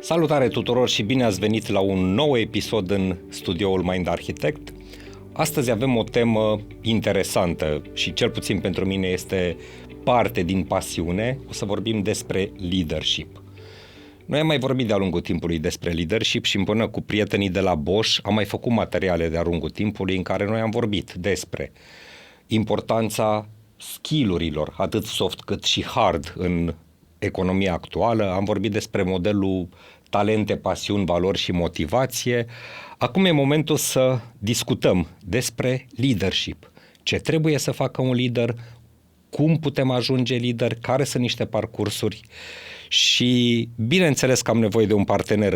Salutare tuturor și bine ați venit la un nou episod în studioul Mind Architect. Astăzi avem o temă interesantă și cel puțin pentru mine este parte din pasiune. O să vorbim despre leadership. Noi am mai vorbit de-a lungul timpului despre leadership și împreună cu prietenii de la Bosch am mai făcut materiale de-a lungul timpului în care noi am vorbit despre importanța skill-urilor, atât soft cât și hard în economia actuală. Am vorbit despre modelul talente, pasiuni, valori și motivație. Acum e momentul să discutăm despre leadership. Ce trebuie să facă un lider, cum putem ajunge lider, care sunt niște parcursuri și bineînțeles că am nevoie de un partener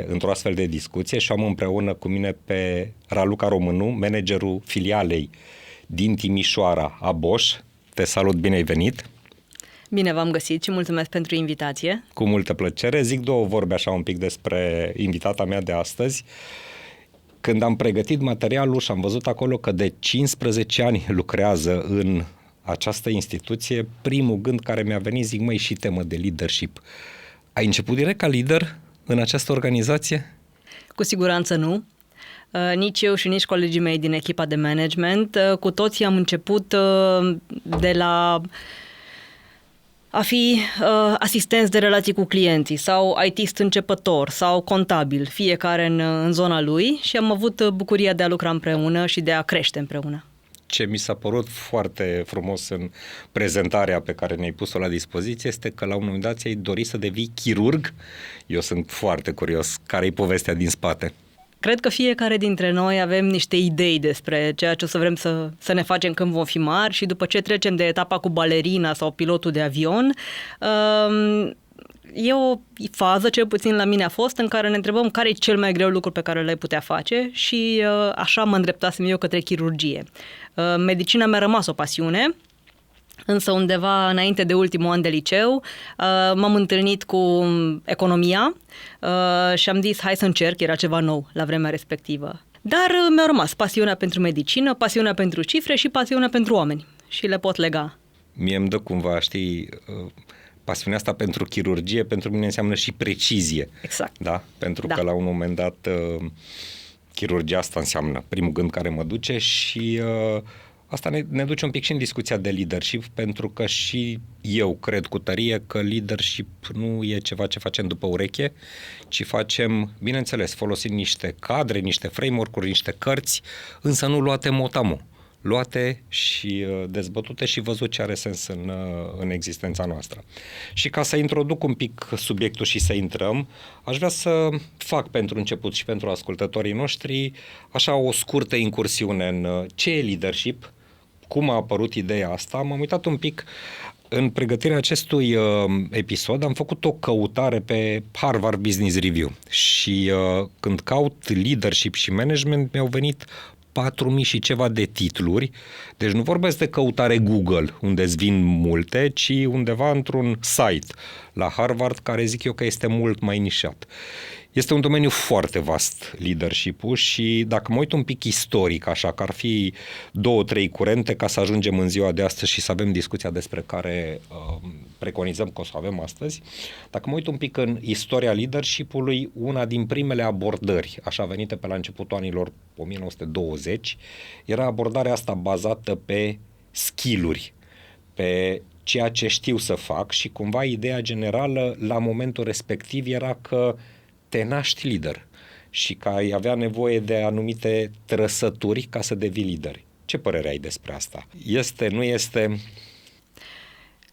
într-o astfel de discuție și am împreună cu mine pe Raluca Românu, managerul filialei din Timișoara a Bosch. Te salut, bine ai venit! Bine v-am găsit și mulțumesc pentru invitație. Cu multă plăcere. Zic două vorbe așa un pic despre invitata mea de astăzi. Când am pregătit materialul și am văzut acolo că de 15 ani lucrează în această instituție, primul gând care mi-a venit, zic, măi, și temă de leadership. Ai început direct ca lider în această organizație? Cu siguranță nu. Nici eu și nici colegii mei din echipa de management. Cu toții am început de la a fi asistenți de relații cu clienții sau IT-ist începător sau contabil, fiecare în zona lui, și am avut bucuria de a lucra împreună și de a crește împreună. Ce mi s-a părut foarte frumos în prezentarea pe care ne-ai pus-o la dispoziție este că la un moment dat ți-ai dorit să devii chirurg. Eu sunt foarte curios. Care-i povestea din spate? Cred că fiecare dintre noi avem niște idei despre ceea ce o să vrem să ne facem când vom fi mari și după ce trecem de etapa cu balerina sau pilotul de avion, e o fază, cel puțin la mine a fost, în care ne întrebăm care e cel mai greu lucru pe care l-ai putea face și așa mă îndreptasem eu către chirurgie. Medicina mi-a rămas o pasiune, însă undeva înainte de ultimul an de liceu m-am întâlnit cu economia și am zis hai să încerc, era ceva nou la vremea respectivă. Dar mi-a rămas pasiunea pentru medicină, pasiunea pentru cifre și pasiunea pentru oameni și le pot lega. Mie îmi dă cumva, știi, pasiunea asta pentru chirurgie pentru mine înseamnă și precizie. Exact. Da? Pentru că la un moment dat chirurgia asta înseamnă primul gând care mă duce și asta ne duce un pic și în discuția de leadership, pentru că și eu cred cu tărie că leadership nu e ceva ce facem după ureche, ci facem, bineînțeles, folosind niște cadre, niște framework-uri, niște cărți, însă nu luate mot-a-mot, luate și dezbătute și văzut ce are sens în existența noastră. Și ca să introduc un pic subiectul și să intrăm, aș vrea să fac pentru început și pentru ascultătorii noștri așa o scurtă incursiune în ce e leadership, cum a apărut ideea asta. M-am uitat un pic în pregătirea acestui episod, am făcut o căutare pe Harvard Business Review și când caut leadership și management mi-au venit 4.000 și ceva de titluri, deci nu vorbesc de căutare Google, unde îți vin multe, ci undeva într-un site la Harvard, care zic eu că este mult mai nișat. Este un domeniu foarte vast, leadership-ul, și dacă mă uit un pic istoric, așa că ar fi 2-3 curente ca să ajungem în ziua de astăzi și să avem discuția despre care preconizăm că o să avem astăzi, dacă mă uit un pic în istoria leadership-ului, una din primele abordări, așa venite pe la începutul anilor 1920, era abordarea asta bazată pe skill-uri, pe ceea ce știu să fac și cumva ideea generală la momentul respectiv era că te naști lider și că ai avea nevoie de anumite trăsături ca să devii lider. Ce părere ai despre asta? Este, nu este?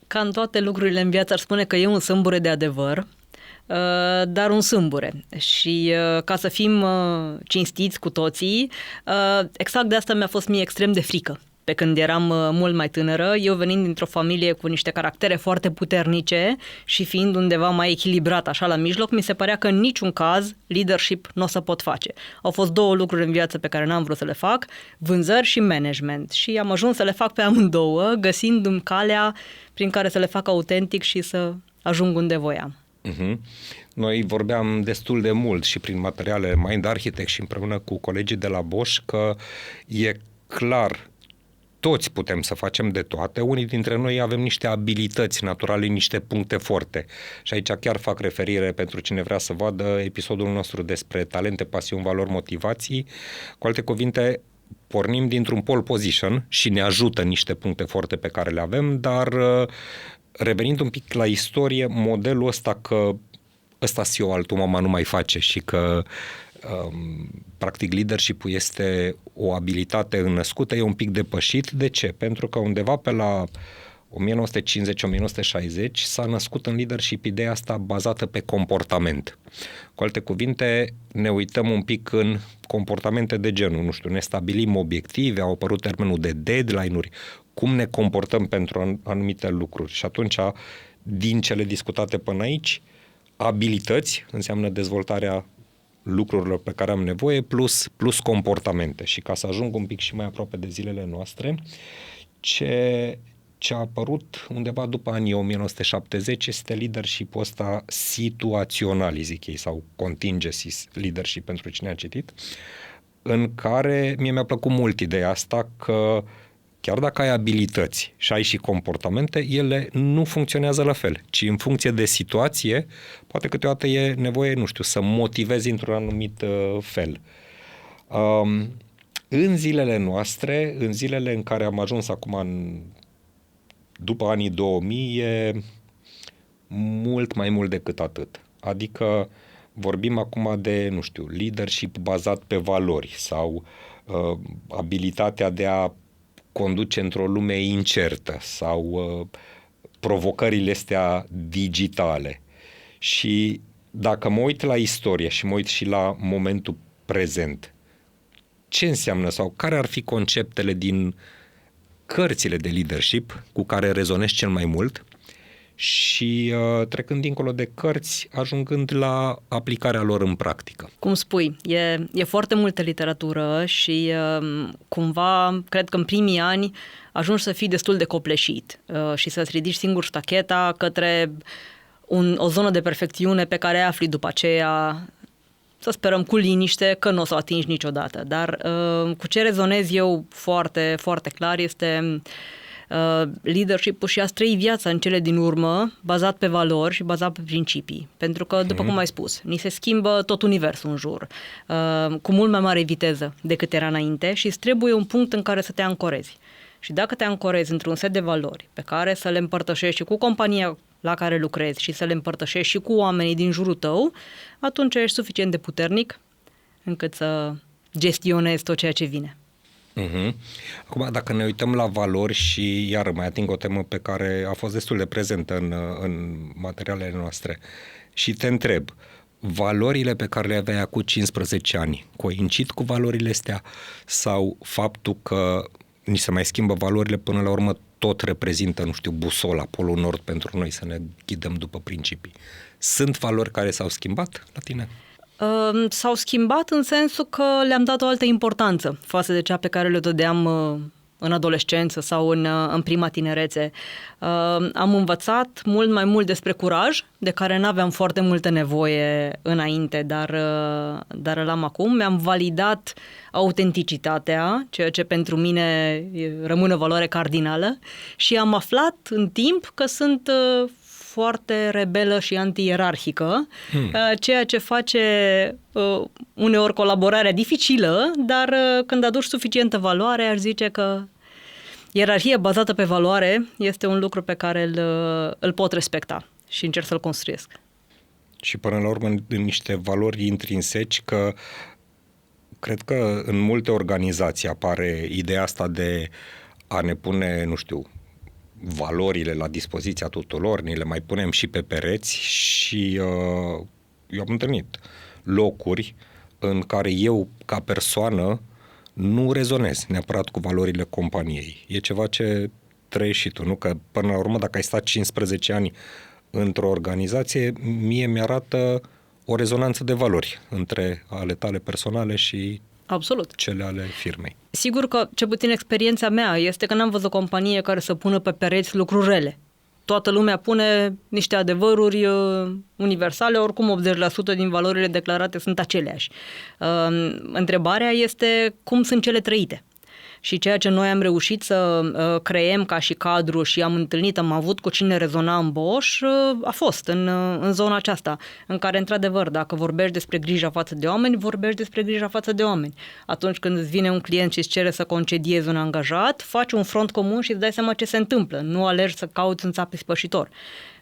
Ca în toate lucrurile în viață ar spune că e un sâmbure de adevăr, dar un sâmbure. Și ca să fim cinstiți cu toții, exact de asta mi-a fost mie extrem de frică. Pe când eram mult mai tânără, eu venind dintr-o familie cu niște caractere foarte puternice și fiind undeva mai echilibrat așa la mijloc, mi se părea că în niciun caz leadership nu o să pot face. Au fost două lucruri în viață pe care n-am vrut să le fac, vânzări și management. Și am ajuns să le fac pe amândouă, găsindu-mi calea prin care să le fac autentic și să ajung unde voiam. Uh-huh. Noi vorbeam destul de mult și prin materiale Mind Architect și împreună cu colegii de la Bosch că e clar toți putem să facem de toate, unii dintre noi avem niște abilități naturale, niște puncte forte. Și aici chiar fac referire pentru cine vrea să vadă episodul nostru despre talente, pasiuni, valori, motivații. Cu alte cuvinte, pornim dintr-un pole position și ne ajută niște puncte forte pe care le avem, dar revenind un pic la istorie, modelul ăsta că ăsta CEO altul mama nu mai face și că practic leadership-ul este o abilitate înnăscută, e un pic depășit. De ce? Pentru că undeva pe la 1950-1960 s-a născut în leadership ideea asta bazată pe comportament. Cu alte cuvinte, ne uităm un pic în comportamente de genul, nu știu, ne stabilim obiective, au apărut termenul de deadline-uri, cum ne comportăm pentru anumite lucruri. Și atunci, din cele discutate până aici, abilități înseamnă dezvoltarea lucrurilor pe care am nevoie plus comportamente. Și ca să ajung un pic și mai aproape de zilele noastre, ce a apărut undeva după anii 1970 este leadership-ul ăsta situațional, zic ei, sau contingency leadership pentru cine a citit, în care mie mi-a plăcut mult ideea asta că chiar dacă ai abilități și ai și comportamente, ele nu funcționează la fel, ci în funcție de situație, poate câteodată e nevoie, nu știu, să motivezi într-un anumit fel. În zilele noastre, în zilele în care am ajuns acum după anii 2000, e mult mai mult decât atât. Adică vorbim acum de, nu știu, leadership bazat pe valori sau abilitatea de a conduce într-o lume incertă sau provocările astea digitale. Și dacă mă uit la istorie și mă uit și la momentul prezent, ce înseamnă sau care ar fi conceptele din cărțile de leadership cu care rezonez cel mai mult și trecând dincolo de cărți, ajungând la aplicarea lor în practică. Cum spui, e foarte multă literatură și cumva, cred că în primii ani ajungi să fii destul de copleșit și să-ți ridici singur ștacheta către o zonă de perfecțiune pe care afli după aceea, să sperăm cu liniște, că nu o să o atingi niciodată. Dar cu ce rezonez eu foarte, foarte clar este leadership-ul și a trăi viața în cele din urmă bazat pe valori și bazat pe principii. Pentru că, după cum ai spus, ni se schimbă tot universul în jur, cu mult mai mare viteză decât era înainte și îți trebuie un punct în care să te ancorezi. Și dacă te ancorezi într-un set de valori pe care să le împărtășești și cu compania la care lucrezi și să le împărtășești și cu oamenii din jurul tău, atunci ești suficient de puternic încât să gestionezi tot ceea ce vine. Acum, dacă ne uităm la valori și iar mai ating o temă pe care a fost destul de prezentă în materialele noastre și te întreb, valorile pe care le aveai acum 15 ani coincid cu valorile astea sau faptul că ni se mai schimbă valorile până la urmă tot reprezintă, nu știu, busola, polul nord pentru noi să ne ghidăm după principii. Sunt valori care s-au schimbat la tine? S-au schimbat în sensul că le-am dat o altă importanță față de cea pe care le dădeam în adolescență sau în prima tinerețe. Am învățat mult mai mult despre curaj, de care n-aveam foarte multă nevoie înainte, dar l-am acum. Mi-am validat autenticitatea, ceea ce pentru mine rămâne o valoare cardinală și am aflat în timp că sunt foarte rebelă și anti-ierarhică, ceea ce face uneori colaborarea dificilă, dar când aduci suficientă valoare, aș zice că ierarhia bazată pe valoare este un lucru pe care îl pot respecta și încerc să-l construiesc. Și până la urmă în niște valori intrinseci că cred că în multe organizații apare ideea asta de a ne pune, nu știu, valorile la dispoziția tuturor, ni le mai punem și pe pereți și eu am întâlnit locuri în care eu, ca persoană, nu rezonez neapărat cu valorile companiei. E ceva ce trăiești și tu, nu? Că până la urmă, dacă ai stat 15 ani într-o organizație, mie mi-arată o rezonanță de valori între ale tale personale și absolut cele ale firmei. Sigur că, ce puțin experiența mea, este că n-am văzut o companie care să pună pe pereți lucruri rele. Toată lumea pune niște adevăruri universale, oricum 80% din valorile declarate sunt aceleași. Întrebarea este cum sunt cele trăite. Și ceea ce noi am reușit să creăm ca și cadru și am avut cu cine rezona în Bosch, a fost în zona aceasta, în care, într-adevăr, dacă vorbești despre grija față de oameni, vorbești despre grija față de oameni. Atunci când îți vine un client și îți cere să concediezi un angajat, faci un front comun și îți dai seama ce se întâmplă. Nu alergi să cauți un țap ispășitor.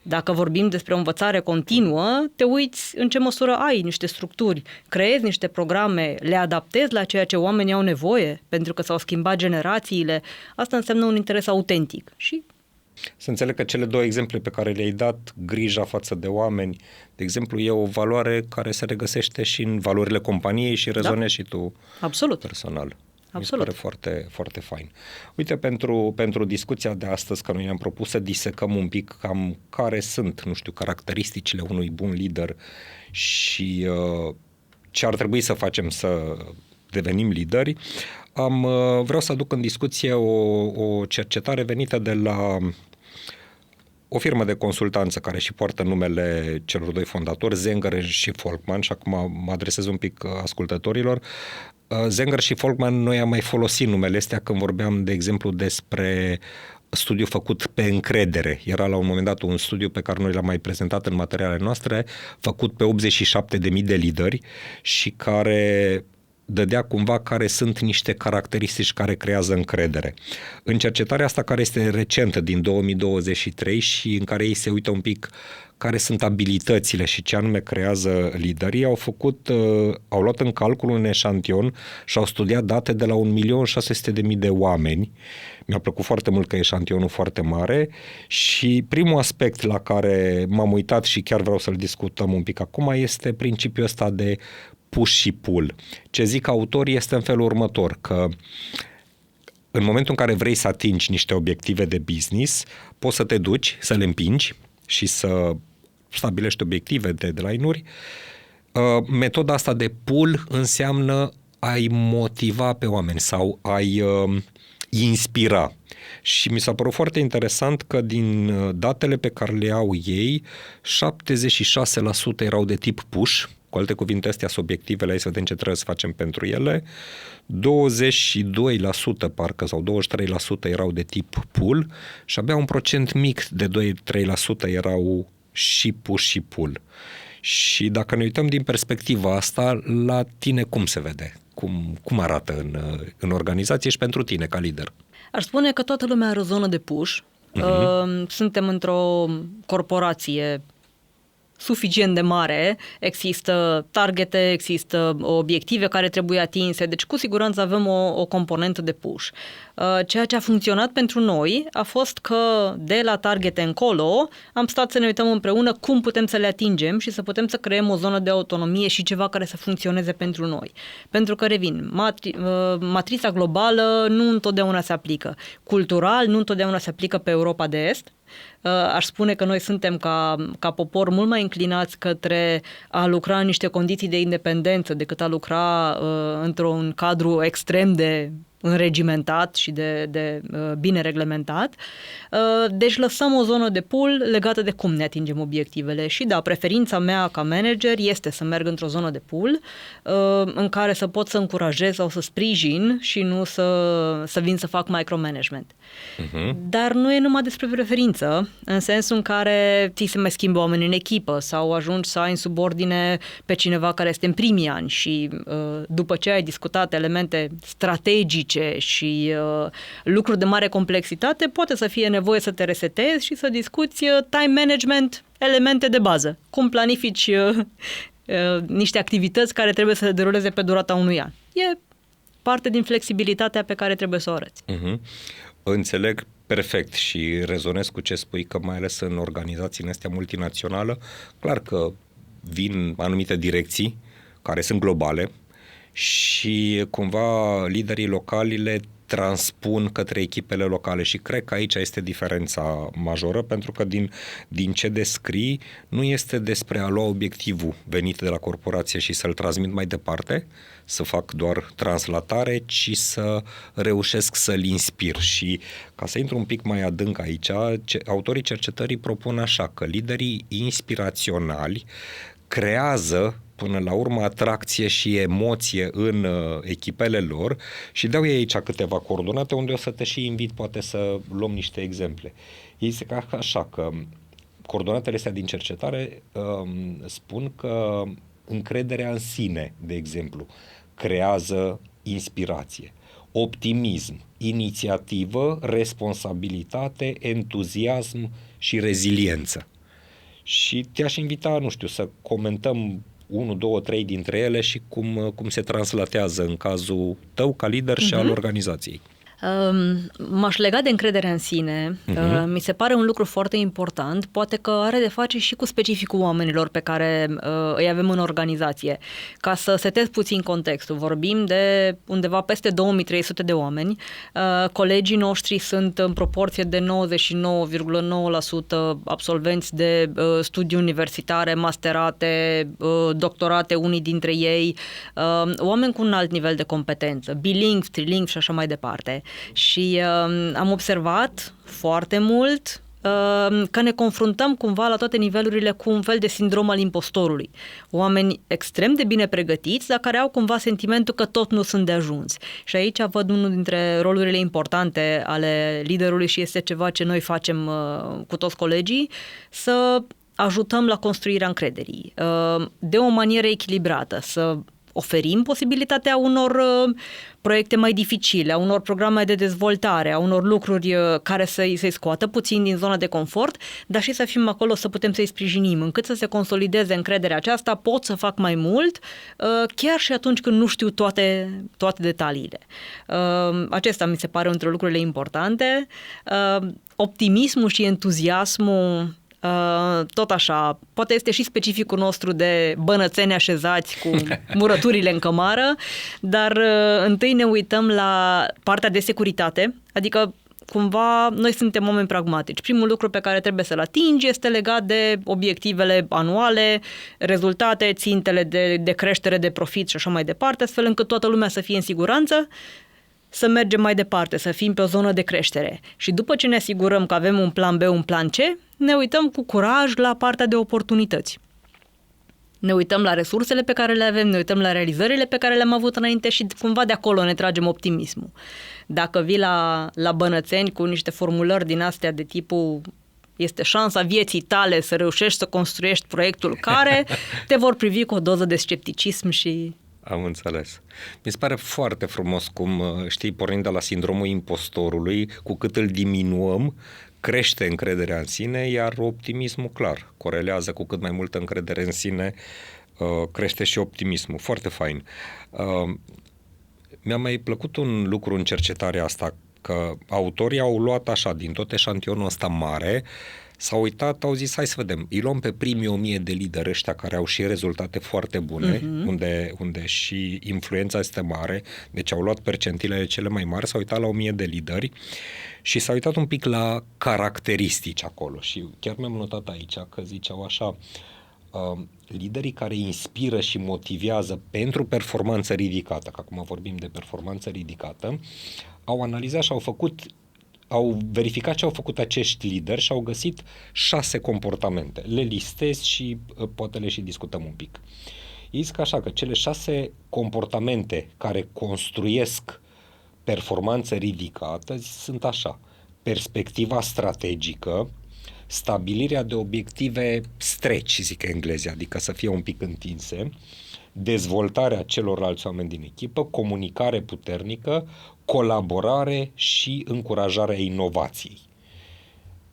Dacă vorbim despre o învățare continuă, te uiți în ce măsură ai niște structuri, creezi niște programe, le adaptezi la ceea ce oamenii au nevoie, pentru că s-au schimbat generațiile. Asta înseamnă un interes autentic. Și să înțeleg că cele două exemple pe care le-ai dat, grija față de oameni, de exemplu, e o valoare care se regăsește și în valorile companiei și rezonezi și tu personal. Absolut. Mi se pare foarte, foarte fain. Uite, pentru discuția de astăzi, că noi ne-am propus să disecăm un pic cam care sunt, nu știu, caracteristicile unui bun lider și ce ar trebui să facem să devenim lideri, vreau să aduc în discuție o cercetare venită de la o firmă de consultanță care și poartă numele celor doi fondatori, Zenger și Folkman, și acum mă adresez un pic ascultătorilor. Zenger și Folkman, noi am mai folosit numele astea când vorbeam, de exemplu, despre studiu făcut pe încredere. Era la un moment dat un studiu pe care noi l-am mai prezentat în materialele noastre, făcut pe 87.000 de lideri și care dădea cumva care sunt niște caracteristici care creează încredere. În cercetarea asta, care este recentă, din 2023, și în care ei se uită un pic care sunt abilitățile și ce anume creează liderii, au luat în calcul un eșantion și au studiat date de la 1.600.000 de oameni. Mi-a plăcut foarte mult că e eșantionul foarte mare și primul aspect la care m-am uitat și chiar vreau să-l discutăm un pic acum este principiul ăsta de push și pull. Ce zic autorii este în felul următor, că în momentul în care vrei să atingi niște obiective de business, poți să te duci, să le împingi și să stabilești obiective, deadline-uri. Metoda asta de pull înseamnă a-i motiva pe oameni sau a-i inspira. Și mi s-a părut foarte interesant că din datele pe care le au ei, 76% erau de tip push. Cu alte cuvinte, astea sunt obiectivele, hai să vedem ce trebuie să facem pentru ele. 22% parcă sau 23% erau de tip pull și abia un procent mic de 2-3% erau și push și pull. Și dacă ne uităm din perspectiva asta, la tine cum se vede? Cum arată în organizație și pentru tine ca lider? Aș spune că toată lumea are o zonă de push. Suntem într-o corporație suficient de mare, există targete, există obiective care trebuie atinse, deci cu siguranță avem o componentă de push. Ceea ce a funcționat pentru noi a fost că de la targete încolo am stat să ne uităm împreună cum putem să le atingem și să putem să creăm o zonă de autonomie și ceva care să funcționeze pentru noi. Pentru că, revin, matrița globală nu întotdeauna se aplică. Cultural nu întotdeauna se aplică pe Europa de Est. Aș spune că noi suntem ca popor mult mai înclinați către a lucra în niște condiții de independență decât a lucra într-un cadru extrem de înregimentat și de bine reglementat. Deci lăsăm o zonă de pull legată de cum ne atingem obiectivele și da, preferința mea ca manager este să merg într-o zonă de pull în care să pot să încurajez sau să sprijin și nu să vin să fac micromanagement. Dar nu e numai despre preferință, în sensul în care ți se mai schimbă oameni în echipă sau ajungi să ai în subordine pe cineva care este în primii ani și după ce ai discutat elemente strategice și lucruri de mare complexitate, poate să fie nevoie să te resetezi și să discuți time management, elemente de bază. Cum planifici niște activități care trebuie să se deruleze pe durata unui an. E parte din flexibilitatea pe care trebuie să o arăți. Înțeleg perfect și rezonez cu ce spui, că mai ales în organizațiile astea multinaționale, clar că vin anumite direcții care sunt globale și cumva liderii locali le transpun către echipele locale și cred că aici este diferența majoră, pentru că din ce descrii nu este despre a lua obiectivul venit de la corporație și să-l transmit mai departe, să fac doar translatare, ci să reușesc să-l inspir. Și ca să intru un pic mai adânc aici, autorii cercetării propun așa, că liderii inspiraționali creează până la urmă atracție și emoție în echipele lor și dau ei aici câteva coordonate unde o să te și invit poate să luăm niște exemple. Ei zic așa că coordonatele astea din cercetare spun că încrederea în sine, de exemplu, creează inspirație, optimism, inițiativă, responsabilitate, entuziasm și reziliență. Și te-aș invita, nu știu, să comentăm 1, 2, 3 dintre ele și cum se translatează în cazul tău ca lider și al organizației. M-aș lega de încrederea în sine. Mi se pare un lucru foarte important, poate că are de face și cu specificul oamenilor pe care îi avem în organizație. Ca să setez puțin contextul, vorbim de undeva peste 2300 de oameni. Colegii noștri sunt în proporție de 99,9% absolvenți de studii universitare, masterate, doctorate, unii dintre ei, oameni cu un alt nivel de competență, bilingvi, trilingvi și așa mai departe. Și am observat foarte mult că ne confruntăm cumva la toate nivelurile cu un fel de sindrom al impostorului. Oameni extrem de bine pregătiți, dar care au cumva sentimentul că tot nu sunt de ajuns. Și aici văd unul dintre rolurile importante ale liderului și este ceva ce noi facem cu toți colegii, să ajutăm la construirea încrederii de o manieră echilibrată, să oferim posibilitatea unor proiecte mai dificile, a unor programe de dezvoltare, a unor lucruri care să-i scoată puțin din zona de confort, dar și să fim acolo să putem să-i sprijinim, încât să se consolideze încrederea aceasta, pot să fac mai mult, chiar și atunci când nu știu toate detaliile. Acesta mi se pare între lucrurile importante. Optimismul și entuziasmul tot așa, poate este și specificul nostru de bănățeni așezați cu murăturile în cămară, dar întâi ne uităm la partea de securitate, adică cumva noi suntem oameni pragmatici. Primul lucru pe care trebuie să-l atingi este legat de obiectivele anuale, rezultate, țintele de creștere, de profit și așa mai departe, astfel încât toată lumea să fie în siguranță, să mergem mai departe, să fim pe o zonă de creștere. Și după ce ne asigurăm că avem un plan B, un plan C, ne uităm cu curaj la partea de oportunități. Ne uităm la resursele pe care le avem, ne uităm la realizările pe care le-am avut înainte și cumva de acolo ne tragem optimismul. Dacă vii la bănățeni cu niște formulări din astea de tipul este șansa vieții tale să reușești să construiești proiectul care, te vor privi cu o doză de scepticism și... Am înțeles. Mi se pare foarte frumos cum, știi, pornind de la sindromul impostorului, cu cât îl diminuăm, crește încrederea în sine, iar optimismul, clar, corelează cu cât mai multă încredere în sine, crește și optimismul. Foarte fain. Mi-a mai plăcut un lucru în cercetarea asta, că autorii au luat așa, din tot eșantionul ăsta mare, s-au uitat, au zis, hai să vedem, îi luăm pe primii 1000 de lideri ăștia care au și rezultate foarte bune, unde și influența este mare, deci au luat percentilele cele mai mari, s-au uitat la 1000 de lideri și s-au uitat un pic la caracteristici acolo și chiar mi-am notat aici că ziceau așa, liderii care inspiră și motivează pentru performanță ridicată, că acum vorbim de performanță ridicată, au analizat și au verificat ce au făcut acești lideri și au găsit 6 comportamente. Le listez și poate le și discutăm un pic. Ei zic așa că cele 6 comportamente care construiesc performanță ridicată sunt așa: perspectiva strategică, stabilirea de obiective stretch, zic englezii, adică să fie un pic întinse, dezvoltarea celorlalți oameni din echipă, comunicare puternică, colaborare și încurajarea inovației.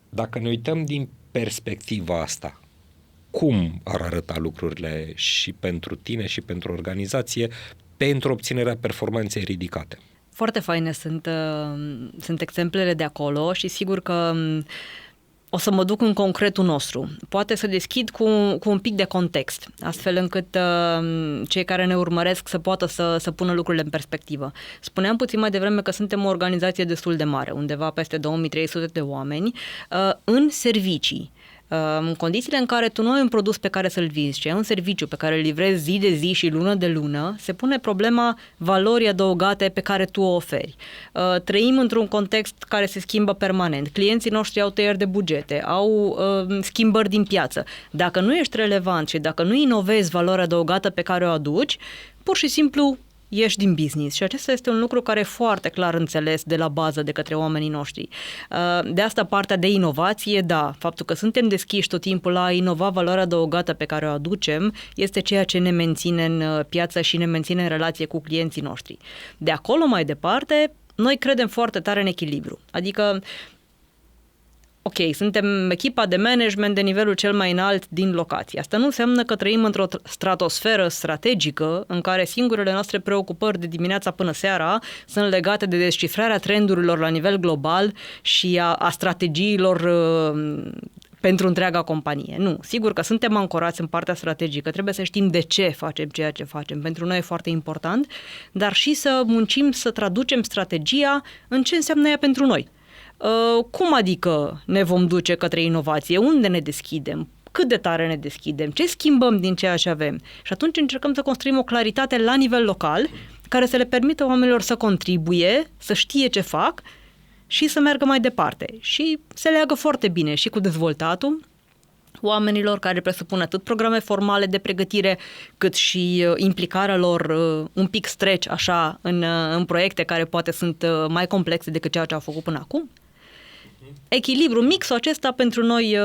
Dacă ne uităm din perspectiva asta, cum ar arăta lucrurile și pentru tine și pentru organizație pentru obținerea performanței ridicate? Foarte faine sunt exemplele de acolo și sigur că o să mă duc în concretul nostru. Poate să deschid cu un pic de context, astfel încât cei care ne urmăresc să poată să pună lucrurile în perspectivă. Spuneam puțin mai devreme că suntem o organizație destul de mare, undeva peste 2300 de oameni, în servicii. În condițiile în care tu nu ai un produs pe care să-l vinzi, ci ai un serviciu pe care îl livrezi zi de zi și lună de lună, se pune problema valorii adăugate pe care tu o oferi. Trăim într-un context care se schimbă permanent. Clienții noștri au tăieri de bugete, au schimbări din piață. Dacă nu ești relevant și dacă nu inovezi valoarea adăugată pe care o aduci, pur și simplu ieși din business și acesta este un lucru care e foarte clar înțeles de la bază de către oamenii noștri. De asta partea de inovație, da, faptul că suntem deschiși tot timpul la a inova valoarea adăugată pe care o aducem este ceea ce ne menține în piață și ne menține în relație cu clienții noștri. De acolo mai departe, noi credem foarte tare în echilibru. Adică ok, suntem echipa de management de nivelul cel mai înalt din locație. Asta nu înseamnă că trăim într-o stratosferă strategică în care singurele noastre preocupări de dimineața până seara sunt legate de descifrarea trendurilor la nivel global și a strategiilor pentru întreaga companie. Nu, sigur că suntem ancorați în partea strategică, trebuie să știm de ce facem ceea ce facem. Pentru noi e foarte important, dar și să muncim să traducem strategia în ce înseamnă ea pentru noi. Cum adică ne vom duce către inovație? Unde ne deschidem? Cât de tare ne deschidem? Ce schimbăm din ceea ce avem? Și atunci încercăm să construim o claritate la nivel local care să le permită oamenilor să contribuie, să știe ce fac și să meargă mai departe. Și se leagă foarte bine și cu dezvoltatul oamenilor, care presupun atât programe formale de pregătire, cât și implicarea lor un pic stretch așa în proiecte care poate sunt mai complexe decât ceea ce au făcut până acum. Echilibru, mixul acesta pentru noi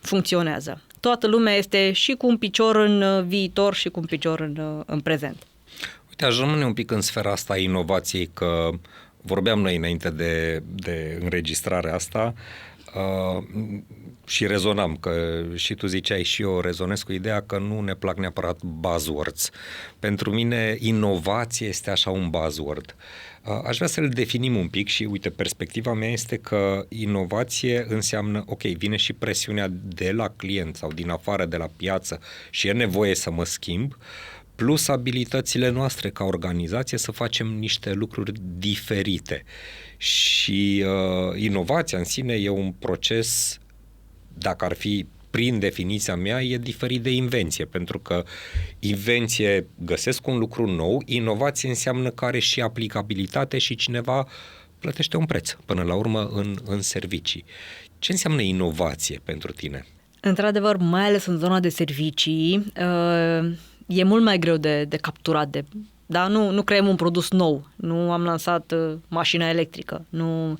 funcționează. Toată lumea este și cu un picior în viitor și cu un picior în prezent. Uite, aș rămâne un pic în sfera asta a inovației, că vorbeam noi înainte de înregistrarea asta și rezonam, că și tu ziceai și eu rezonez cu ideea că nu ne plac neapărat buzzwords. Pentru mine inovație este așa un buzzword. Aș vrea să-l definim un pic și, uite, perspectiva mea este că inovație înseamnă, ok, vine și presiunea de la client sau din afară, de la piață și e nevoie să mă schimb, plus abilitățile noastre ca organizație să facem niște lucruri diferite. Și inovația în sine e un proces, dacă ar fi prin definiția mea, e diferit de invenție, pentru că invenție găsesc un lucru nou, inovație înseamnă că are și aplicabilitate și cineva plătește un preț, până la urmă, în servicii. Ce înseamnă inovație pentru tine? Într-adevăr, mai ales în zona de servicii, e mult mai greu de capturat, da? Nu creăm un produs nou, nu am lansat mașina electrică, nu...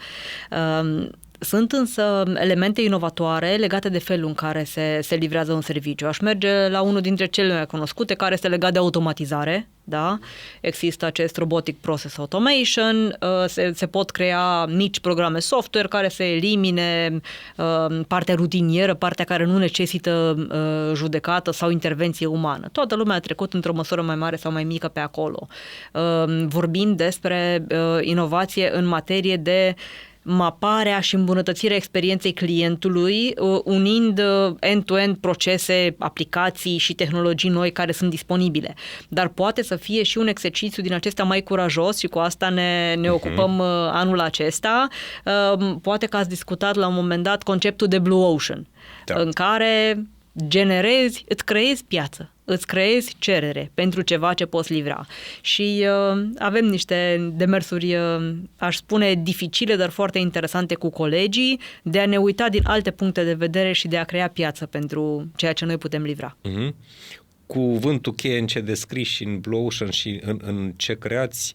Sunt însă elemente inovatoare legate de felul în care se livrează un serviciu. Aș merge la unul dintre cele mai cunoscute, care este legat de automatizare. Da? Există acest Robotic Process Automation, se pot crea mici programe software care să elimine partea rutinieră, partea care nu necesită judecată sau intervenție umană. Toată lumea a trecut într-o măsură mai mare sau mai mică pe acolo. Vorbim despre inovație în materie de maparea și îmbunătățirea experienței clientului, unind end-to-end procese, aplicații și tehnologii noi care sunt disponibile. Dar poate să fie și un exercițiu din acesta mai curajos și cu asta ne ocupăm anul acesta. Poate că ați discutat la un moment dat conceptul de Blue Ocean, în care îți creezi piață, îți creezi cerere pentru ceva ce poți livra. Și avem niște demersuri, aș spune, dificile, dar foarte interesante cu colegii, de a ne uita din alte puncte de vedere și de a crea piață pentru ceea ce noi putem livra. Cuvântul cheie în ce descrii și în Blue Ocean și în ce creați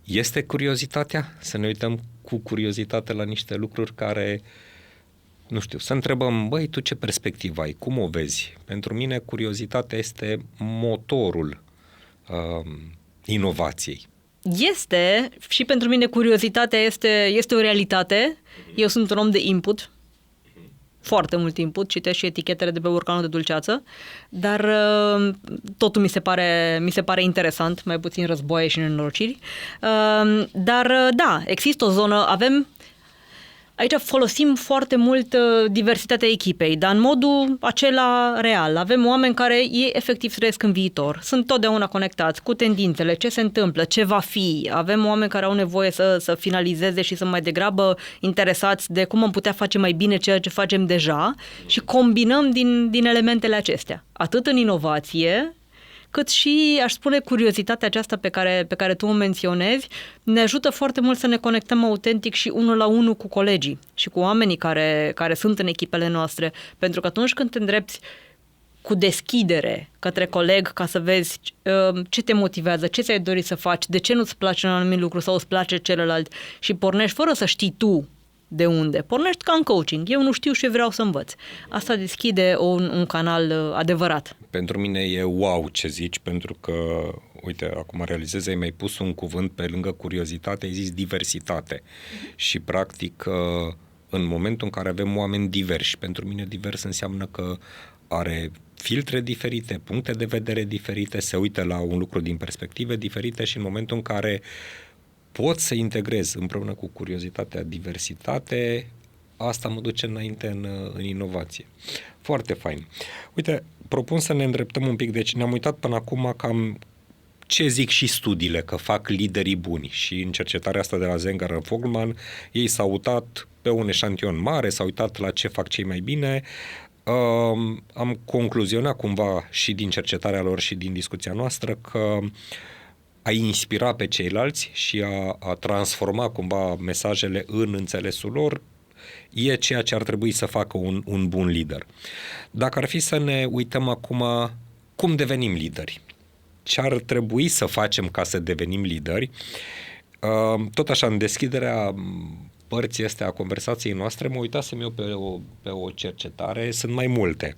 este curiozitatea? Să ne uităm cu curiozitate la niște lucruri care... Nu știu, să întrebăm, băi, tu ce perspectivă ai? Cum o vezi? Pentru mine, curiozitatea este motorul inovației. Este, și pentru mine curiozitatea este o realitate. Eu sunt un om de input, foarte mult input, citesc și etichetele de pe borcanul de dulceață, dar totul mi se pare interesant, mai puțin războaie și nenorociri. Dar da, există o zonă, avem aici folosim foarte mult diversitatea echipei, dar în modul acela real. Avem oameni care ei efectiv trăiesc în viitor, sunt totdeauna conectați cu tendințele, ce se întâmplă, ce va fi. Avem oameni care au nevoie să finalizeze și să mai degrabă interesați de cum am putea face mai bine ceea ce facem deja și combinăm din elementele acestea. Atât în inovație, cât și, aș spune, curiozitatea aceasta pe care tu o menționezi, ne ajută foarte mult să ne conectăm autentic și unul la unul cu colegii și cu oamenii care sunt în echipele noastre. Pentru că atunci când te îndrepți cu deschidere către coleg ca să vezi ce te motivează, ce ți-ai dorit să faci, de ce nu-ți place un anumit lucru sau îți place celălalt și pornești fără să știi tu de unde. Pornești ca în coaching. Eu nu știu și vreau să învăț. Asta deschide un canal adevărat. Pentru mine e wow ce zici, pentru că, uite, acum realizez, ai mai pus un cuvânt pe lângă curiozitate, ai zis diversitate. Și, practic, în momentul în care avem oameni diversi, pentru mine divers înseamnă că are filtre diferite, puncte de vedere diferite, se uită la un lucru din perspective diferite și în momentul în care pot să integrez împreună cu curiozitatea diversitate, asta mă duce înainte în inovație. Foarte fain. Uite, propun să ne îndreptăm un pic, deci ne-am uitat până acum cam ce zic și studiile, că fac liderii buni și în cercetarea asta de la Zenger Fogelman, ei s-au uitat pe un eșantion mare, s-au uitat la ce fac cei mai bine. Am concluzionat cumva și din cercetarea lor și din discuția noastră că a inspira pe ceilalți și a transforma cumva mesajele în înțelesul lor e ceea ce ar trebui să facă un bun lider. Dacă ar fi să ne uităm acum cum devenim lideri, ce ar trebui să facem ca să devenim lideri, tot așa în deschiderea părții astea a conversației noastre mă uitasem eu pe o cercetare, sunt mai multe.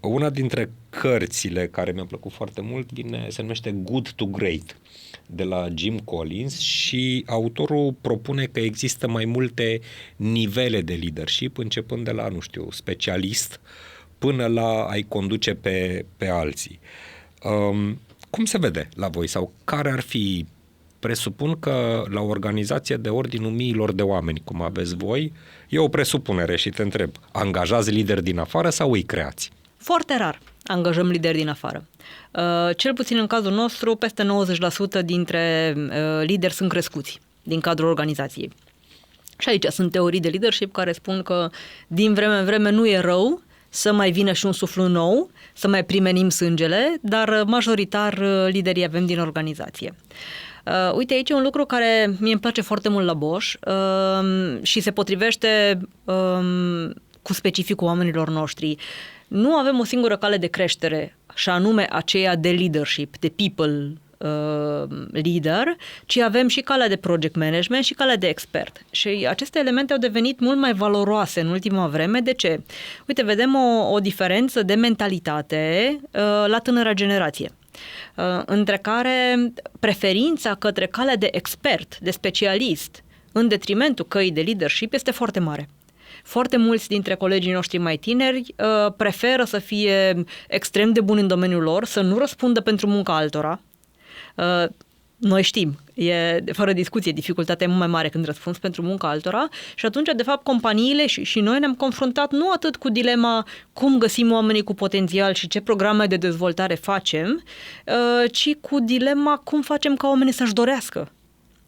Una dintre cărțile care mi-a plăcut foarte mult se numește Good to Great, de la Jim Collins, și autorul propune că există mai multe nivele de leadership, începând de la, nu știu, specialist, până la a-i conduce pe alții. Cum se vede la voi sau care ar fi? Presupun că la o organizație de ordinul miilor de oameni, cum aveți voi, e o presupunere și te întreb, angajați lideri din afară sau îi creați? Foarte rar angajăm lideri din afară. Cel puțin în cazul nostru, peste 90% dintre lideri sunt crescuți din cadrul organizației. Și aici sunt teorii de leadership care spun că din vreme în vreme nu e rău să mai vină și un suflu nou, să mai primenim sângele, dar majoritar liderii avem din organizație. Uite, aici e un lucru care mie îmi place foarte mult la Bosch și se potrivește cu specificul oamenilor noștri. Nu avem o singură cale de creștere, și anume aceea de leadership, de people leader, ci avem și calea de project management și calea de expert. Și aceste elemente au devenit mult mai valoroase în ultima vreme. De ce? Uite, vedem o diferență de mentalitate la tânăra generație, între care preferința către calea de expert, de specialist, în detrimentul căii de leadership, este foarte mare. Foarte mulți dintre colegii noștri mai tineri preferă să fie extrem de buni în domeniul lor, să nu răspundă pentru munca altora. Noi știm, e fără discuție, dificultatea e mult mai mare când răspunzi pentru munca altora și atunci, de fapt, companiile și noi ne-am confruntat nu atât cu dilema cum găsim oamenii cu potențial și ce programe de dezvoltare facem, ci cu dilema cum facem ca oamenii să-și dorească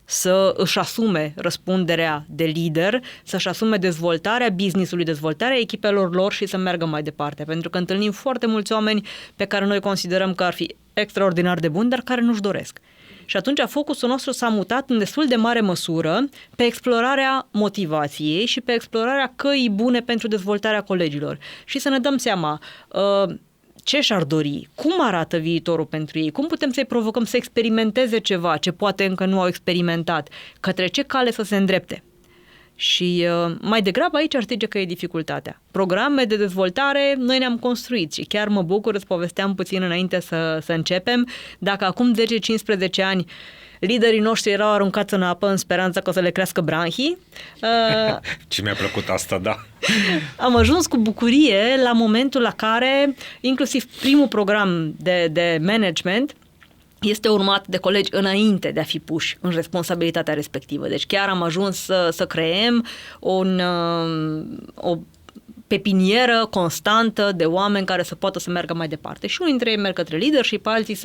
să își asume răspunderea de lider, să-și asume dezvoltarea business-ului, dezvoltarea echipelor lor și să meargă mai departe. Pentru că întâlnim foarte mulți oameni pe care noi considerăm că ar fi extraordinar de buni, dar care nu-și doresc. Și atunci focusul nostru s-a mutat în destul de mare măsură pe explorarea motivației și pe explorarea căii bune pentru dezvoltarea colegilor. Și să ne dăm seama ce și-ar dori, cum arată viitorul pentru ei, cum putem să-i provocăm să experimenteze ceva ce poate încă nu au experimentat, către ce cale să se îndrepte. Și mai degrabă aici ar zice că e dificultatea. Programe de dezvoltare noi ne-am construit și chiar mă bucur, îți povesteam puțin înainte să începem, dacă acum 10-15 ani liderii noștri erau aruncați în apă în speranța că o să le crească branhii. Ce mi-a plăcut asta, da. Am ajuns cu bucurie la momentul la care, inclusiv primul program de management, este urmat de colegi înainte de a fi puși în responsabilitatea respectivă. Deci chiar am ajuns să creăm o pepinieră constantă de oameni care să poată să meargă mai departe. Și unii dintre ei merg către leadership, alții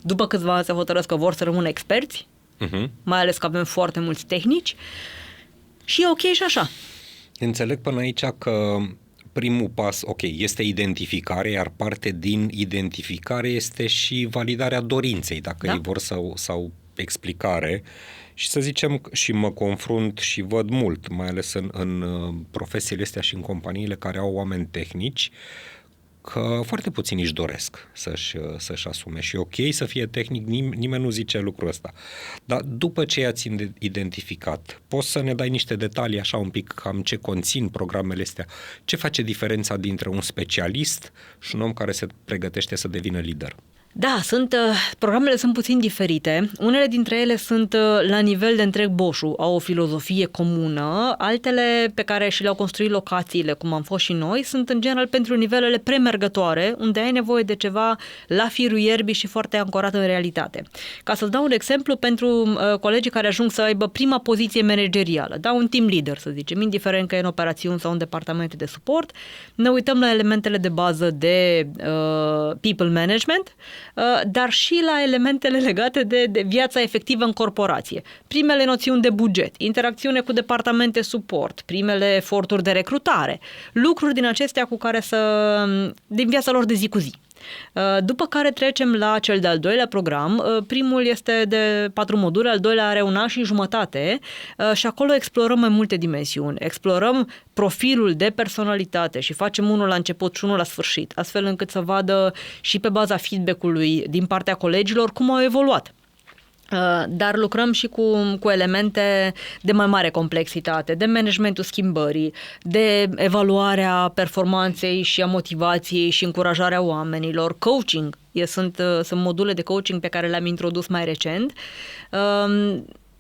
după câțiva ani se hotărăsc că vor să rămână experți, mai ales că avem foarte mulți tehnici și e ok și așa. Înțeleg până aici că primul pas, este identificare, iar parte din identificare este și validarea dorinței, dacă ei vor sau explicare. Și să zicem, și mă confrunt și văd mult, mai ales în profesiile astea și în companiile care au oameni tehnici, că foarte puțini își doresc să-și asume. Și ok să fie tehnic, nimeni nu zice lucrul ăsta. Dar după ce i-ați identificat, poți să ne dai niște detalii așa un pic cam ce conțin programele astea? Ce face diferența dintre un specialist și un om care se pregătește să devină lider? Da, programele sunt puțin diferite. Unele dintre ele sunt la nivel de întreg boșul, au o filozofie comună, altele pe care și le-au construit locațiile, cum am fost și noi, sunt în general pentru nivelele premergătoare, unde ai nevoie de ceva la firul ierbii și foarte ancorat în realitate. Ca să-ți dau un exemplu pentru colegii care ajung să aibă prima poziție managerială, un team leader, să zicem, indiferent că e în operațiuni sau în departamente de suport, ne uităm la elementele de bază de people management, dar și la elementele legate de viața efectivă în corporație. Primele noțiuni de buget, interacțiune cu departamente suport, primele eforturi de recrutare, lucruri din acestea din viața lor de zi cu zi. După care trecem la cel de-al doilea program. Primul este de 4 module, al doilea are 1 an și jumătate și acolo explorăm mai multe dimensiuni. Explorăm profilul de personalitate și facem unul la început și unul la sfârșit, astfel încât să vadă și pe baza feedback-ului din partea colegilor cum au evoluat. Dar lucrăm și cu elemente de mai mare complexitate, de managementul schimbării, de evaluarea performanței și a motivației și încurajarea oamenilor, coaching. Sunt module de coaching pe care le-am introdus mai recent,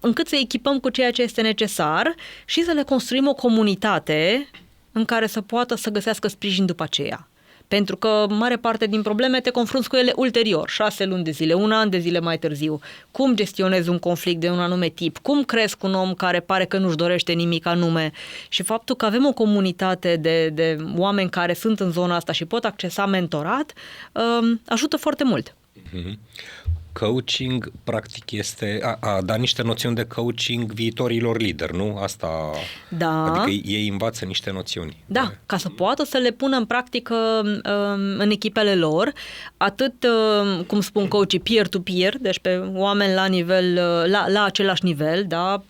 încât să echipăm cu ceea ce este necesar și să le construim o comunitate în care să poată să găsească sprijin după aceea. Pentru că mare parte din probleme te confrunți cu ele ulterior, 6 luni de zile, 1 an de zile mai târziu. Cum gestionezi un conflict de un anume tip? Cum crezi un om care pare că nu-și dorește nimic anume? Și faptul că avem o comunitate de oameni care sunt în zona asta și pot accesa mentorat, ajută foarte mult. Coaching, practic, este a da niște noțiuni de coaching viitorilor lideri, nu? Asta. Da. Adică ei învață niște noțiuni. Da, ca să poată să le pună în practică în echipele lor, atât, cum spun coachii, peer-to-peer, deci pe oameni la nivel, la același nivel, da?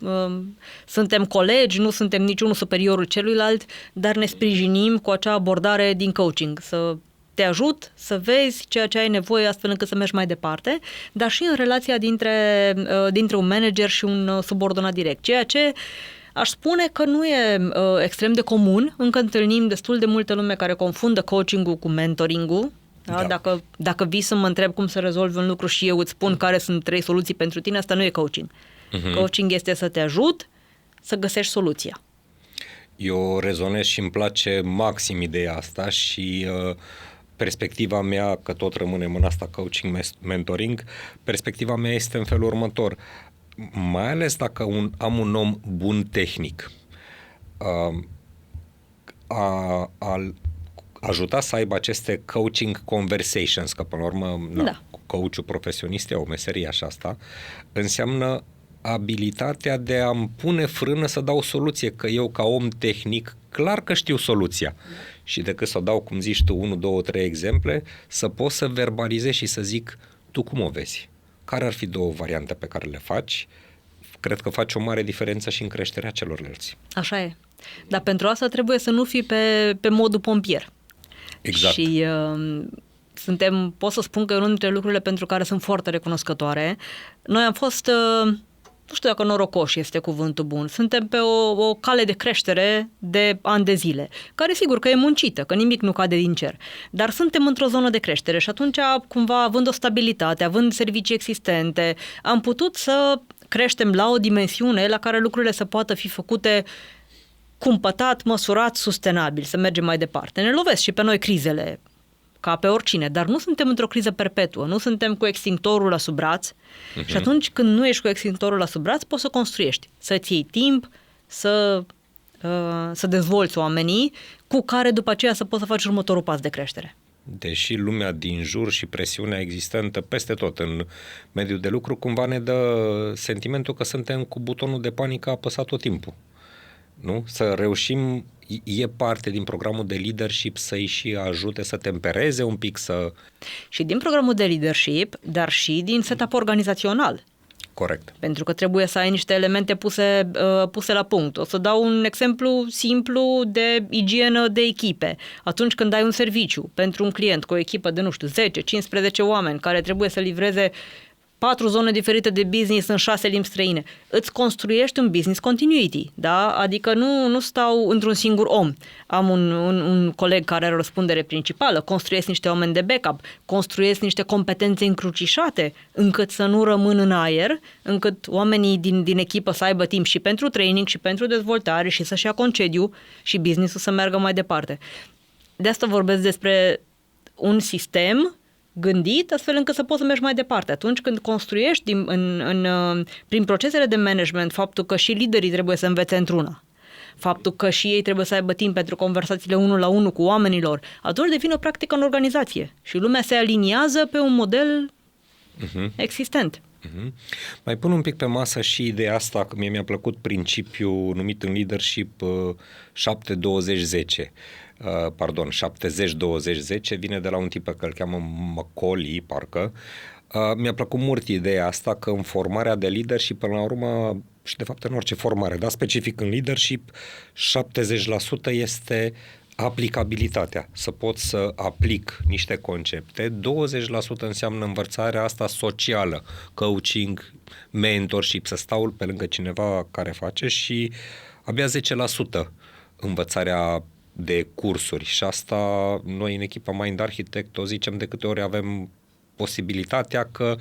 Suntem colegi, nu suntem niciunul superiorul celuilalt, dar ne sprijinim cu acea abordare din coaching, să te ajut să vezi ceea ce ai nevoie astfel încât să mergi mai departe, dar și în relația dintre un manager și un subordonat direct. Ceea ce aș spune că nu e extrem de comun, încă întâlnim destul de multe lume care confundă coaching-ul cu mentoring-ul. Da? Dacă vii să mă întreb cum să rezolvi un lucru și eu îți spun care sunt 3 soluții pentru tine, asta nu e coaching. Coaching este să te ajut să găsești soluția. Eu rezonez și îmi place maxim ideea asta și perspectiva mea, că tot rămânem în asta coaching, mentoring, perspectiva mea este în felul următor. Mai ales dacă am un om bun tehnic, a ajuta să aibă aceste coaching conversations, că până la urmă coachul profesionist e o meserie așa asta, înseamnă abilitatea de a-mi pune frână să dau soluție, că eu ca om tehnic clar că știu soluția și decât să dau, cum zici tu, 1, 2, 3 exemple, să pot să verbalizez și să zic, tu cum o vezi? Care ar fi 2 variante pe care le faci? Cred că faci o mare diferență și în creșterea celorlalți. Așa e. Dar pentru asta trebuie să nu fii pe modul pompier. Exact. Și pot să spun că e unul dintre lucrurile pentru care sunt foarte recunoscătoare. Noi am fost, nu știu dacă norocoși este cuvântul bun, suntem pe o cale de creștere de ani de zile, care sigur că e muncită, că nimic nu cade din cer, dar suntem într-o zonă de creștere și atunci, cumva, având o stabilitate, având servicii existente, am putut să creștem la o dimensiune la care lucrurile să poată fi făcute cumpătat, măsurat, sustenabil, să mergem mai departe. Ne lovesc și pe noi crizele ca pe oricine, dar nu suntem într-o criză perpetuă, nu suntem cu extintorul la sub braț și atunci când nu ești cu extintorul la sub braț, poți să construiești, să-ți iei timp, să dezvolți oamenii cu care după aceea să poți să faci următorul pas de creștere. Deși lumea din jur și presiunea existentă peste tot în mediul de lucru cumva ne dă sentimentul că suntem cu butonul de panică apăsat tot timpul. Nu? Să reușim, e parte din programul de leadership să-i și ajute să tempereze un pic, să... Și din programul de leadership, dar și din setup organizațional. Corect. Pentru că trebuie să ai niște elemente puse la punct. O să dau un exemplu simplu de igienă de echipe. Atunci când ai un serviciu pentru un client cu o echipă de, 10-15 oameni care trebuie să livreze 4 zone diferite de business în 6 limbi străine, îți construiești un business continuity, da? Adică nu stau într-un singur om. Am un coleg care are o răspundere principală, construiesc niște oameni de backup, construiesc niște competențe încrucișate, încât să nu rămân în aer, încât oamenii din echipă să aibă timp și pentru training și pentru dezvoltare și să-și ia concediu și business-ul să meargă mai departe. De asta vorbesc despre un sistem gândit astfel încât să poți să mergi mai departe. Atunci când construiești prin procesele de management faptul că și liderii trebuie să învețe într-una, faptul că și ei trebuie să aibă timp pentru conversațiile 1-la-1 cu oamenilor, atunci devine o practică în organizație și lumea se aliniază pe un model existent. Mai pun un pic pe masă și ideea asta, că mie mi-a plăcut principiul numit în leadership 7-20-10. 70-20-10, vine de la un tip pe care îl cheamă Macaulay, parcă. Mi-a plăcut mult ideea asta că în formarea de leadership, până la urmă, și de fapt în orice formare, dar specific în leadership, 70% este aplicabilitatea, să pot să aplic niște concepte, 20% înseamnă învățarea asta socială, coaching, mentorship, să stau pe lângă cineva care face și abia 10% învățarea de cursuri și asta noi în echipa Mind Architect o zicem de câte ori avem posibilitatea că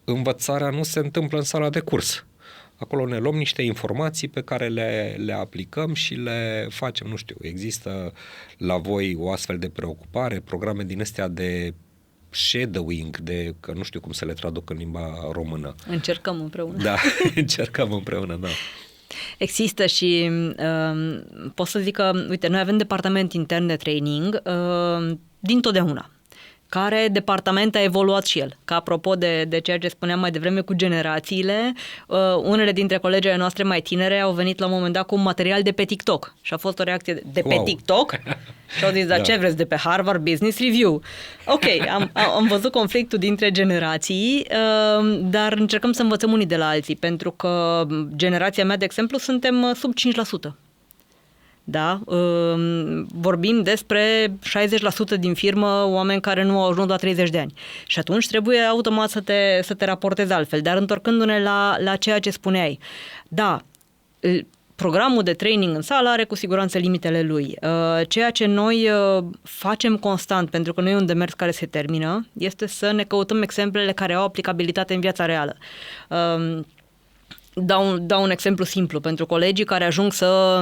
învățarea nu se întâmplă în sala de curs. Acolo ne luăm niște informații pe care le aplicăm și le facem, nu știu, există la voi o astfel de preocupare, programe din astea de shadowing, că nu știu cum să le traduc în limba română. Încercăm împreună. Da, încercăm împreună, da. Există și pot să zic că, uite, noi avem departament intern de training dintotdeauna, care departament a evoluat și el. Că apropo de ceea ce spuneam mai devreme cu generațiile, unele dintre colegele noastre mai tinere au venit la un moment dat cu un material de pe TikTok și a fost o reacție de pe TikTok și au zis, dar ce vreți, de pe Harvard Business Review? Ok, am văzut conflictul dintre generații, dar încercăm să învățăm unii de la alții, pentru că generația mea, de exemplu, suntem sub 5%. Da? Vorbim despre 60% din firmă, oameni care nu au ajuns la 30 de ani. Și atunci trebuie automat să te raportezi altfel. Dar întorcându-ne la ceea ce spuneai, da, programul de training în sală are cu siguranță limitele lui. Ceea ce noi facem constant, pentru că nu e un demers care se termină, este să ne căutăm exemplele care au aplicabilitate în viața reală. Dau un exemplu simplu pentru colegii care ajung să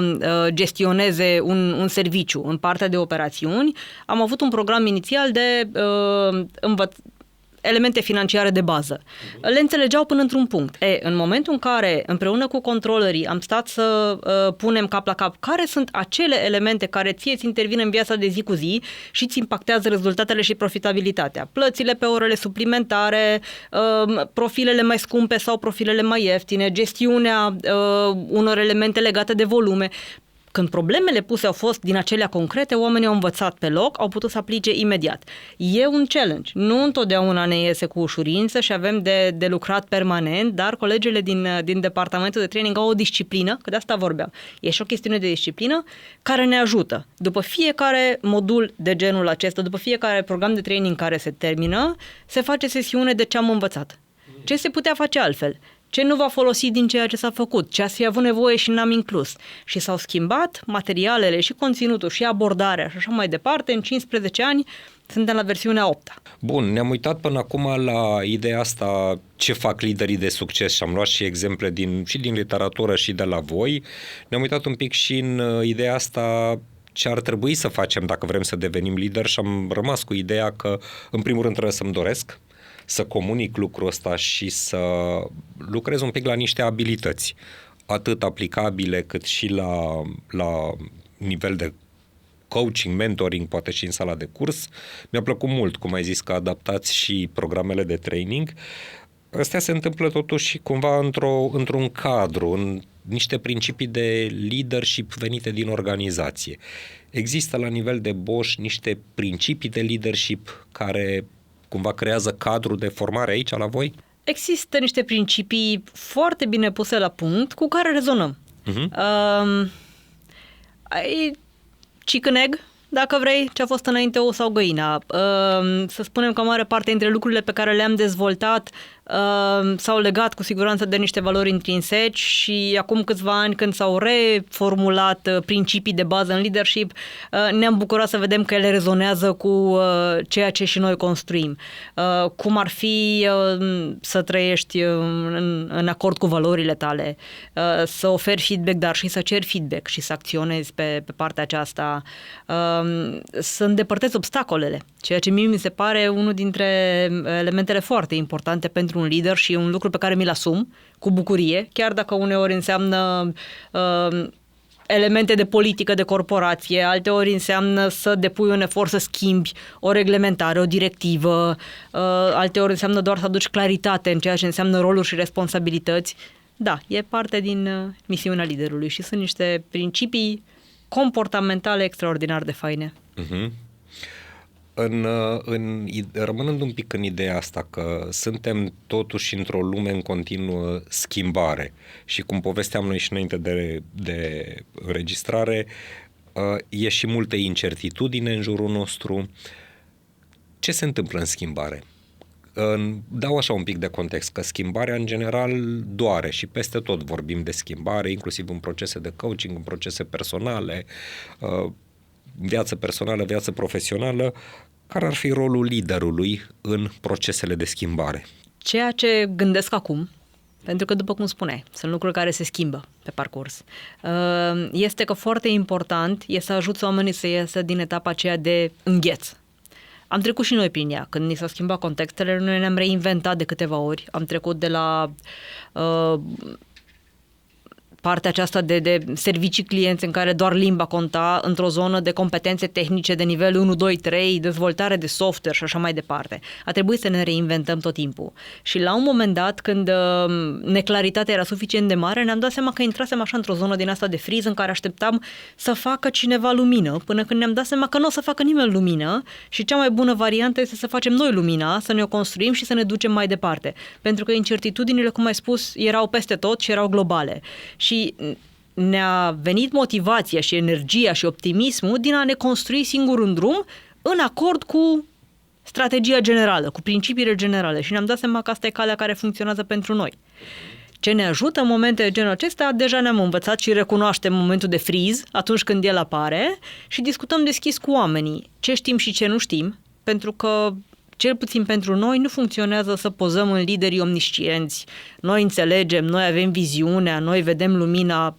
gestioneze un serviciu în partea de operațiuni. Am avut un program inițial de elemente financiare de bază. Le înțelegeau până într-un punct. În momentul în care, împreună cu controllerii, am stat să punem cap la cap care sunt acele elemente care ție îți intervin în viața de zi cu zi și îți impactează rezultatele și profitabilitatea. Plățile pe orele suplimentare, profilele mai scumpe sau profilele mai ieftine, gestiunea unor elemente legate de volume. Când problemele puse au fost din acelea concrete, oamenii au învățat pe loc, au putut să aplice imediat. E un challenge. Nu întotdeauna ne iese cu ușurință și avem de lucrat permanent, dar colegele din departamentul de training au o disciplină, că de asta vorbeam. E și o chestiune de disciplină care ne ajută. După fiecare modul de genul acesta, după fiecare program de training care se termină, se face sesiune de ce am învățat. Ce se putea face altfel? Ce nu va folosi din ceea ce s-a făcut, ce ați fi avut nevoie și n-am inclus. Și s-au schimbat materialele și conținutul și abordarea și așa mai departe. În 15 ani suntem la versiunea 8-a. Bun, ne-am uitat până acum la ideea asta, ce fac liderii de succes și am luat și exemple și din literatură și de la voi. Ne-am uitat un pic și în ideea asta ce ar trebui să facem dacă vrem să devenim lideri și am rămas cu ideea că, în primul rând, trebuie să-mi doresc, să comunic lucrul ăsta și să lucrez un pic la niște abilități, atât aplicabile cât și la nivel de coaching, mentoring, poate și în sala de curs. Mi-a plăcut mult, cum ai zis, că adaptați și programele de training. Astea se întâmplă totuși cumva într-un cadru, în niște principii de leadership venite din organizație. Există la nivel de Bosch niște principii de leadership care cumva creează cadrul de formare aici la voi? Există niște principii foarte bine puse la punct cu care rezonăm. Ai chicken egg, dacă vrei, ce a fost înainte ou sau găina. Să spunem că mare parte dintre lucrurile pe care le-am dezvoltat s-au legat cu siguranță de niște valori intrinseci și acum câțiva ani, când s-au reformulat principii de bază în leadership, ne-am bucurat să vedem că ele rezonează cu ceea ce și noi construim. Cum ar fi să trăiești în acord cu valorile tale, să oferi feedback, dar și să ceri feedback și să acționezi pe partea aceasta, să îndepărtezi obstacolele, ceea ce mie mi se pare unul dintre elementele foarte importante pentru un lider și un lucru pe care mi-l asum cu bucurie, chiar dacă uneori înseamnă elemente de politică de corporație, alteori înseamnă să depui un efort să schimbi o reglementare, o directivă, alteori înseamnă doar să aduci claritate în ceea ce înseamnă roluri și responsabilități. Da, e parte din misiunea liderului și sunt niște principii comportamentale extraordinar de faine. Uh-huh. Rămânând un pic în ideea asta că suntem totuși într-o lume în continuă schimbare și cum povesteam noi și înainte de înregistrare, e și multă incertitudine în jurul nostru. Ce se întâmplă în schimbare? Dau așa un pic de context, că schimbarea în general doare și peste tot vorbim de schimbare, inclusiv în procese de coaching, în procese personale, viață personală, viață profesională. Care ar fi rolul liderului în procesele de schimbare? Ceea ce gândesc acum, pentru că, după cum spuneai, sunt lucruri care se schimbă pe parcurs, este că foarte important e să ajuți oamenii să iasă din etapa aceea de îngheț. Am trecut și noi prin ea. Când ni s-au schimbat contextele, noi ne-am reinventat de câteva ori. Am trecut de la partea aceasta de servicii clienți în care doar limba conta, într-o zonă de competențe tehnice de nivel 1, 2, 3, dezvoltare de software și așa mai departe. A trebuit să ne reinventăm tot timpul. Și la un moment dat, când neclaritatea era suficient de mare, ne-am dat seama că intrasem așa într-o zonă din asta de friz în care așteptam să facă cineva lumină, până când ne-am dat seama că nu o să facă nimeni lumină și cea mai bună variantă este să facem noi lumina, să ne o construim și să ne ducem mai departe. Pentru că incertitudinile, cum ai spus, erau peste tot și erau globale. Și ne-a venit motivația și energia și optimismul din a ne construi singur un drum în acord cu strategia generală, cu principiile generale și ne-am dat seama că asta e calea care funcționează pentru noi. Ce ne ajută în momente de genul acesta, deja ne-am învățat și recunoaștem momentul de friz atunci când el apare și discutăm deschis cu oamenii ce știm și ce nu știm, pentru că cel puțin pentru noi nu funcționează să pozăm în liderii omniscienți. Noi înțelegem, noi avem viziunea, noi vedem lumina,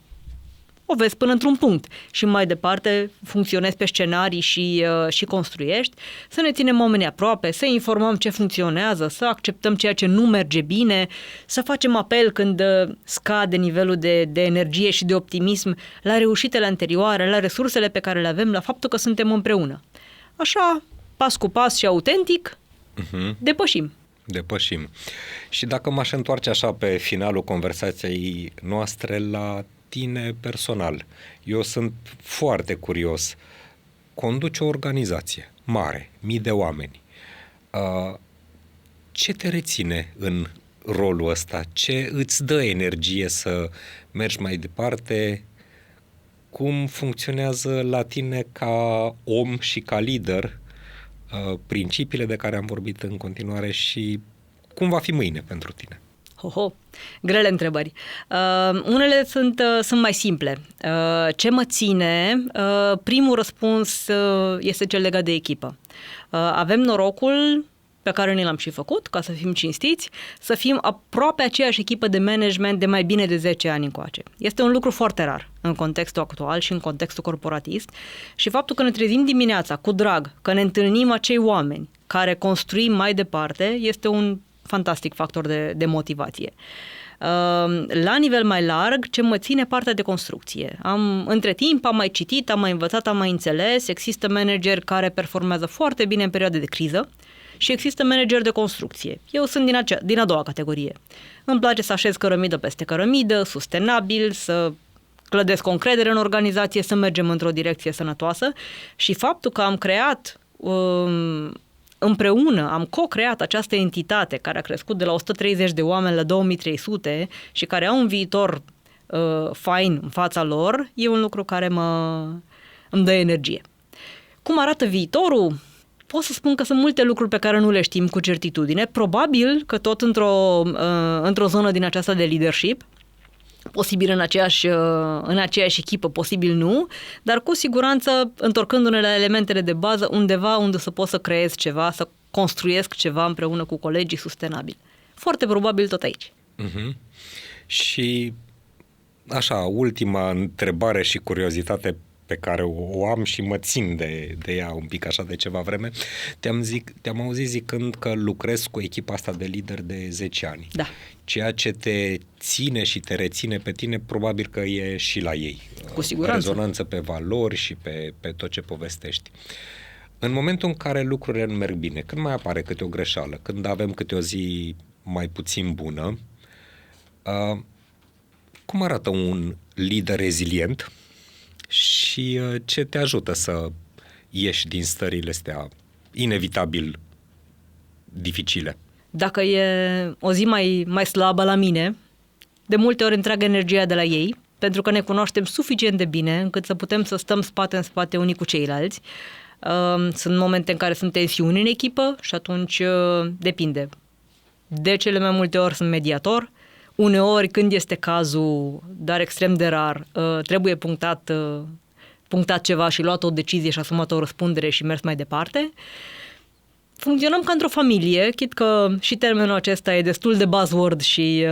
o vezi până într-un punct și mai departe funcționezi pe scenarii și construiești, să ne ținem oamenii aproape, să informăm ce funcționează, să acceptăm ceea ce nu merge bine, să facem apel când scade nivelul de energie și de optimism la reușitele anterioare, la resursele pe care le avem, la faptul că suntem împreună. Așa, pas cu pas și autentic, Depășim. Și dacă m-aș întoarce așa pe finalul conversației noastre la tine personal, eu sunt foarte curios. Conduci o organizație mare, mii de oameni. Ce te reține în rolul ăsta? Ce îți dă energie să mergi mai departe? Cum funcționează la tine ca om și ca lider principiile de care am vorbit în continuare și cum va fi mâine pentru tine? Grele întrebări. Unele sunt mai simple. Ce mă ține? Primul răspuns este cel legat de echipă. Avem norocul, pe care ni l-am și făcut, ca să fim cinstiți, să fim aproape aceeași echipă de management de mai bine de 10 ani încoace. Este un lucru foarte rar în contextul actual și în contextul corporatist și faptul că ne trezim dimineața cu drag, că ne întâlnim acei oameni care construim mai departe, este un fantastic factor de motivație. La nivel mai larg, ce mă ține partea de construcție. Între timp am mai citit, am mai învățat, am mai înțeles, există manageri care performează foarte bine în perioade de criză și există manageri de construcție. Eu sunt din a doua categorie. Îmi place să așez cărămidă peste cărămidă, sustenabil, să clădesc o încredere în organizație, să mergem într-o direcție sănătoasă și faptul că am creat împreună, am co-creat această entitate care a crescut de la 130 de oameni la 2300 și care au un viitor fain în fața lor, e un lucru care îmi dă energie. Cum arată viitorul? Pot să spun că sunt multe lucruri pe care nu le știm cu certitudine. Probabil că tot într-o zonă din aceasta de leadership, posibil în aceeași echipă, posibil nu, dar cu siguranță, întorcându-ne la elementele de bază, undeva unde să pot să creez ceva, să construiesc ceva împreună cu colegii sustenabil. Foarte probabil tot aici. Uh-huh. Și așa, ultima întrebare și curiozitate pe care o am și mă țin de ea un pic așa de ceva vreme. Te-am auzit zicând că lucrezi cu echipa asta de lideri de 10 ani. Da. Ceea ce te ține și te reține pe tine, probabil că e și la ei. Cu siguranță. Rezonanță pe valori și pe tot ce povestești. În momentul în care lucrurile nu merg bine, când mai apare câte o greșeală, când avem câte o zi mai puțin bună, cum arată un lider rezilient și ce te ajută să ieși din stările astea inevitabil dificile? Dacă e o zi mai slabă la mine, de multe ori întreagă energia de la ei, pentru că ne cunoaștem suficient de bine încât să putem să stăm spate în spate unii cu ceilalți. Sunt momente în care sunt tensiuni în echipă și atunci depinde. De cele mai multe ori sunt mediator. Uneori, când este cazul, dar extrem de rar, trebuie punctat ceva și luat o decizie și asumat o răspundere și mers mai departe. Funcționăm ca într-o familie, chit că și termenul acesta e destul de buzzword și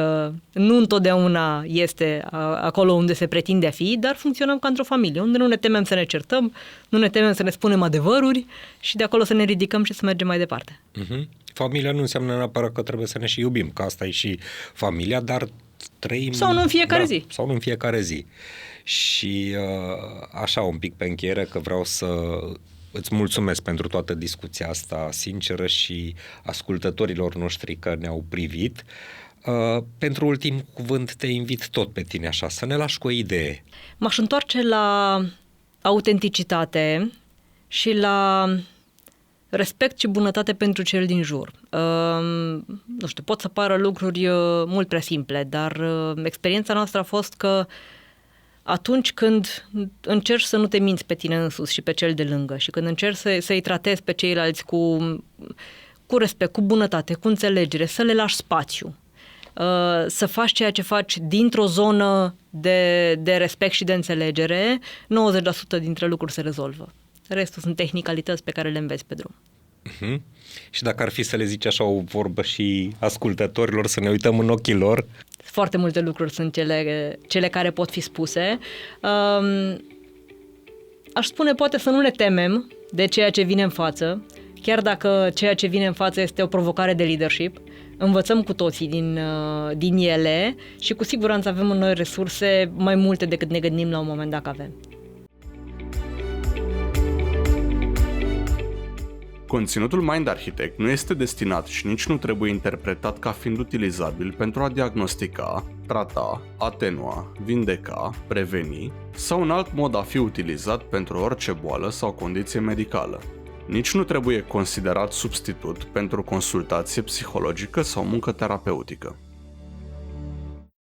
nu întotdeauna este acolo unde se pretinde a fi, dar funcționăm ca într-o familie, unde nu ne temem să ne certăm, nu ne temem să ne spunem adevăruri și de acolo să ne ridicăm și să mergem mai departe. Uh-huh. Familia nu înseamnă neapărat că trebuie să ne și iubim, că asta e și familia, dar trăim... Sau nu în fiecare zi. Sau nu în fiecare zi. Și așa un pic pe încheiere că vreau să îți mulțumesc pentru toată discuția asta sinceră și ascultătorilor noștri că ne-au privit. Pentru ultim cuvânt te invit tot pe tine așa, să ne lași cu o idee. M-aș întoarce la autenticitate și la respect și bunătate pentru cel din jur. Nu știu, pot să pară lucruri mult prea simple, dar experiența noastră a fost că atunci când încerci să nu te minți pe tine însuți și pe cel de lângă și când încerci să-i tratezi pe ceilalți cu respect, cu bunătate, cu înțelegere, să le lași spațiu, să faci ceea ce faci dintr-o zonă de respect și de înțelegere, 90% dintre lucruri se rezolvă. Restul sunt tehnicalități pe care le înveți pe drum. Uh-huh. Și dacă ar fi să le zici așa o vorbă și ascultătorilor, să ne uităm în ochii lor? Foarte multe lucruri sunt cele care pot fi spuse. Aș spune poate să nu ne temem de ceea ce vine în față, chiar dacă ceea ce vine în față este o provocare de leadership. Învățăm cu toții din ele și cu siguranță avem în noi resurse mai multe decât ne gândim la un moment dat că avem. Conținutul Mind Architect nu este destinat și nici nu trebuie interpretat ca fiind utilizabil pentru a diagnostica, trata, atenua, vindeca, preveni sau un alt mod a fi utilizat pentru orice boală sau condiție medicală. Nici nu trebuie considerat substitut pentru consultație psihologică sau muncă terapeutică.